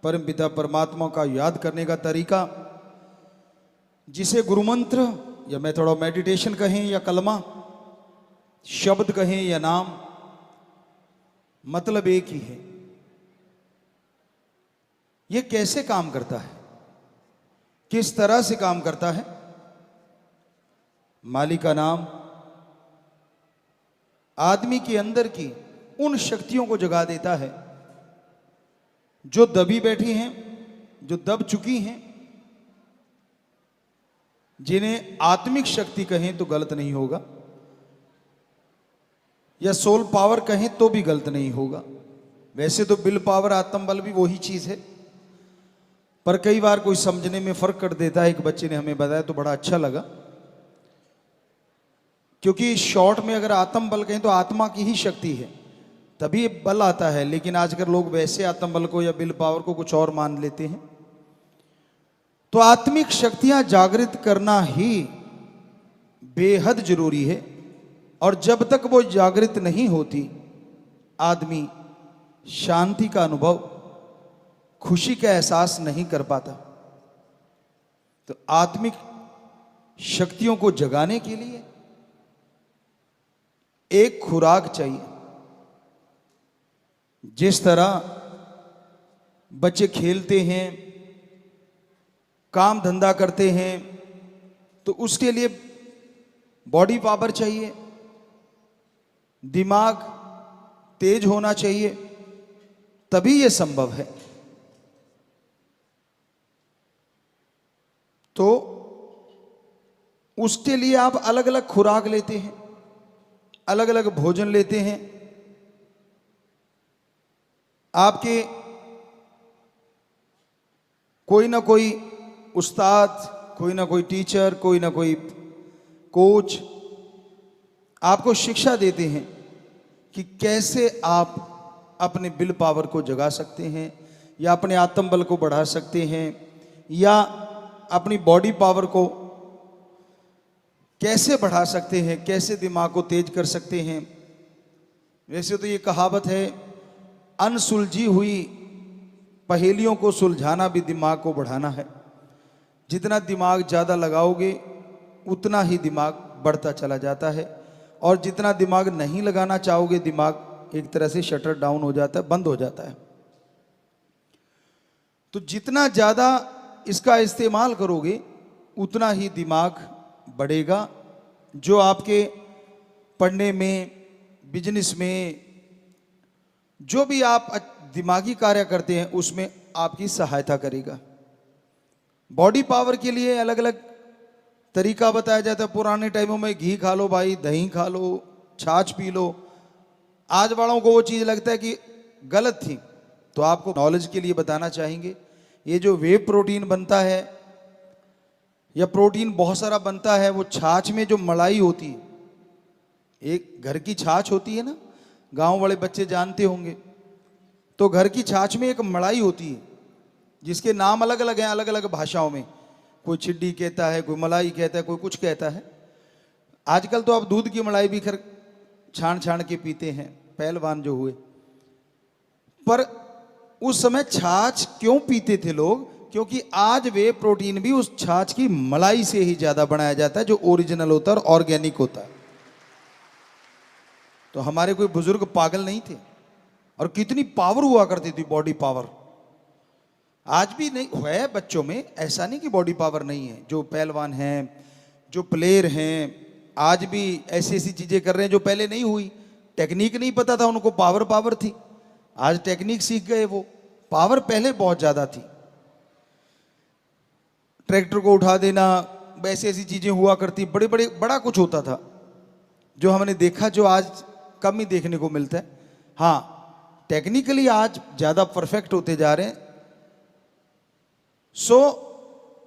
परमपिता परमात्मा का याद करने का तरीका, जिसे गुरु मंत्र या मेथड ऑफ मेडिटेशन कहें या कलमा, शब्द कहें या नाम, मतलब एक ही है। यह कैसे काम करता है, किस तरह से काम करता है? मालिक का नाम आदमी के अंदर की उन शक्तियों को जगा देता है जो दबी बैठी हैं, जो दब चुकी हैं, जिन्हें आत्मिक शक्ति कहें तो गलत नहीं होगा, या सोल पावर कहें तो भी गलत नहीं होगा। वैसे तो विल पावर, आत्म बल भी वही चीज है, पर कई बार कोई समझने में फर्क कर देता है। एक बच्चे ने हमें बताया तो बड़ा अच्छा लगा, क्योंकि शॉर्ट में अगर आत्म बल कहें तो आत्मा की ही शक्ति है, तभी बल आता है। लेकिन आजकल लोग वैसे आत्म बल को या विल पावर को कुछ और मान लेते हैं। तो आत्मिक शक्तियां जागृत करना ही बेहद जरूरी है, और जब तक वो जागृत नहीं होती, आदमी शांति का अनुभव, खुशी का एहसास नहीं कर पाता। तो आत्मिक शक्तियों को जगाने के लिए एक खुराक चाहिए। जिस तरह बच्चे खेलते हैं, काम धंधा करते हैं, तो उसके लिए बॉडी पावर चाहिए, दिमाग तेज होना चाहिए, तभी यह संभव है। तो उसके लिए आप अलग अलग खुराक लेते हैं, अलग अलग भोजन लेते हैं। आपके कोई ना कोई उस्ताद, कोई ना कोई टीचर, कोई ना कोई कोच आपको शिक्षा देते हैं कि कैसे आप अपने विल पावर को जगा सकते हैं, या अपने आत्म बल को बढ़ा सकते हैं, या अपनी बॉडी पावर को कैसे बढ़ा सकते हैं, कैसे दिमाग को तेज कर सकते हैं। वैसे तो ये कहावत है, अनसुलझी हुई पहेलियों को सुलझाना भी दिमाग को बढ़ाना है। जितना दिमाग ज़्यादा लगाओगे उतना ही दिमाग बढ़ता चला जाता है, और जितना दिमाग नहीं लगाना चाहोगे, दिमाग एक तरह से शटर डाउन हो जाता है, बंद हो जाता है। तो जितना ज़्यादा इसका इस्तेमाल करोगे उतना ही दिमाग बढ़ेगा, जो आपके पढ़ने में, बिजनेस में, जो भी आप दिमागी कार्य करते हैं उसमें आपकी सहायता करेगा। बॉडी पावर के लिए अलग अलग तरीका बताया जाता है। पुराने टाइमों में घी खा लो भाई, दही खा लो, छाछ पी लो। आज वालों को वो चीज़ लगता है कि गलत थी, तो आपको नॉलेज के लिए बताना चाहेंगे, ये जो वे प्रोटीन बनता है या प्रोटीन बहुत सारा बनता है, वो छाछ में जो मलाई होती है, एक घर की छाछ होती है ना, गांव वाले बच्चे जानते होंगे। तो घर की छाछ में एक मलाई होती है, जिसके नाम अलग अलग हैं, अलग अलग भाषाओं में। कोई छिड्डी कहता है, कोई मलाई कहता है, कोई कुछ कहता है। आजकल तो आप दूध की मलाई भी खैर छान छान के पीते हैं, पहलवान जो हुए। पर उस समय छाछ क्यों पीते थे लोग? क्योंकि आज वे प्रोटीन भी उस छाछ की मलाई से ही ज्यादा बनाया जाता है, जो ओरिजिनल होता है और ऑर्गेनिक होता है। तो हमारे कोई बुजुर्ग पागल नहीं थे, और कितनी पावर हुआ करती थी, बॉडी पावर। आज भी नहीं है बच्चों में, ऐसा नहीं कि बॉडी पावर नहीं है। जो पहलवान हैं, जो प्लेयर हैं, आज भी ऐसी ऐसी चीजें कर रहे हैं जो पहले नहीं हुई। टेक्निक नहीं पता था उनको, पावर पावर थी। आज टेक्निक सीख गए, वो पावर पहले बहुत ज्यादा थी। ट्रैक्टर को उठा देना, वैसे ऐसी चीजें हुआ करती, बड़े बड़े बड़ा कुछ होता था जो हमने देखा, जो आज कम ही देखने को मिलता है। हाँ, टेक्निकली आज ज्यादा परफेक्ट होते जा रहे हैं। सो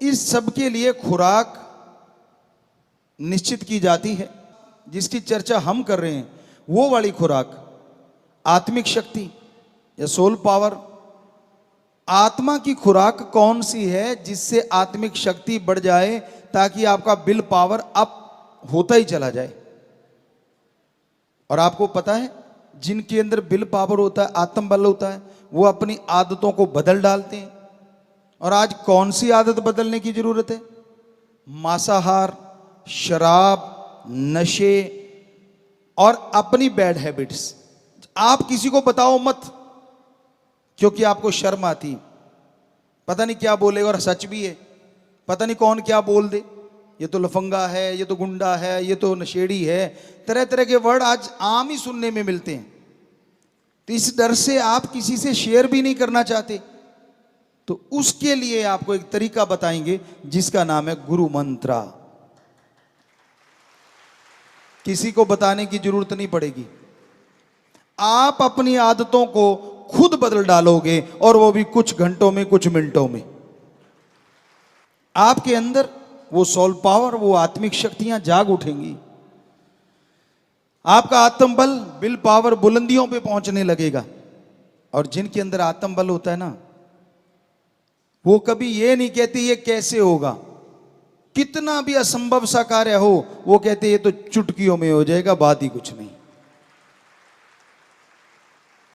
इस सब के लिए खुराक निश्चित की जाती है। जिसकी चर्चा हम कर रहे हैं वो वाली खुराक, आत्मिक शक्ति या सोल पावर। आत्मा की खुराक कौन सी है जिससे आत्मिक शक्ति बढ़ जाए, ताकि आपका विल पावर अप होता ही चला जाए। और आपको पता है, जिनके अंदर विल पावर होता है, आत्मबल होता है, वो अपनी आदतों को बदल डालते हैं। और आज कौन सी आदत बदलने की जरूरत है? मांसाहार, शराब, नशे और अपनी बैड हैबिट्स। आप किसी को बताओ मत, क्योंकि आपको शर्म आती, पता नहीं क्या बोलेगा, और सच भी है, पता नहीं कौन क्या बोल दे, ये तो लफंगा है, ये तो गुंडा है, ये तो नशेड़ी है, तरह तरह के वर्ड आज आम ही सुनने में मिलते हैं। तो इस डर से आप किसी से शेयर भी नहीं करना चाहते। तो उसके लिए आपको एक तरीका बताएंगे जिसका नाम है गुरु मंत्रा। किसी को बताने की जरूरत नहीं पड़ेगी, आप अपनी आदतों को खुद बदल डालोगे, और वो भी कुछ घंटों में, कुछ मिनटों में। आपके अंदर वो सोल पावर, वो आत्मिक शक्तियां जाग उठेंगी। आपका आत्मबल, विल पावर बुलंदियों पे पहुंचने लगेगा। और जिनके अंदर आत्मबल होता है ना, वो कभी ये नहीं कहते ये कैसे होगा। कितना भी असंभव सा कार्य हो, वो कहते ये तो चुटकियों में हो जाएगा, बात ही कुछ नहीं।